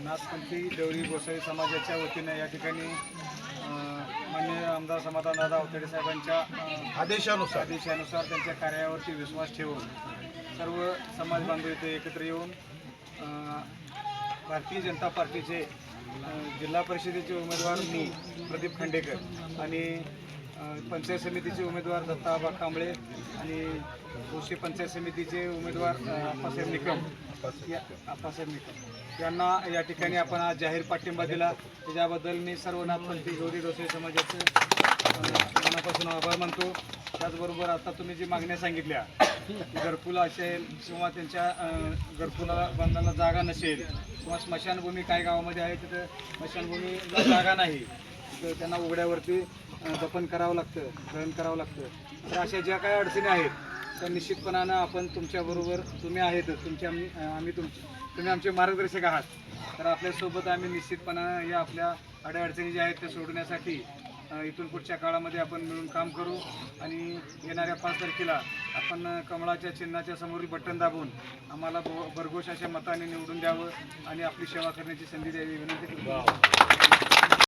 नाथपंथी देवळी गोसावी समाजाच्या वतीने या ठिकाणी माननीय आमदार समाधानदादा अवतडे साहेबांच्या आदेशानुसार त्यांच्या कार्यावरती विश्वास ठेवून सर्व समाज बांधव इथे एकत्र येऊन भारतीय जनता पार्टीचे जिल्हा परिषदेचे उमेदवार मी प्रदीप खांडेकर आणि पंचायत समितीचे उमेदवार दत्ताबा कांबळे आणि कोशी पंचायत समितीचे उमेदवार आप्पासाहेब निकम यांना या ठिकाणी आपण आज जाहीर पाठिंबा दिला. त्याच्याबद्दल मी सर्व नाथपंथी गौरी गोसावी समाजाचे मनापासून आभार मानतो. त्याचबरोबर आता तुम्ही जी मागण्या सांगितल्या घरकुल असेल किंवा त्यांच्या घरकुला बांधण्याला जागा नसेल किंवा स्मशानभूमी काही गावामध्ये आहे तिथं स्मशानभूमीला जागा नाही, तर त्यांना उघड्यावरती दफन करावं लागतं, दहन करावं लागतं. तर अशा ज्या काही अडचणी आहेत तर निश्चितपणानं आपण तुमच्याबरोबर तुम्ही आहेतच, तुम्ही आमचे मार्गदर्शक आहात. तर आपल्यासोबत आम्ही निश्चितपणानं या आपल्या अडचणी ज्या आहेत त्या सोडण्यासाठी इथून पुढच्या काळामध्ये आपण मिळून काम करू आणि येणाऱ्या 5 तारखेला आपण कमळाच्या चिन्हाच्या समोरील बटन दाबून आम्हाला भरघोष अशा मताने निवडून द्यावं आणि आपली सेवा करण्याची संधी द्यावी विनंती करतो.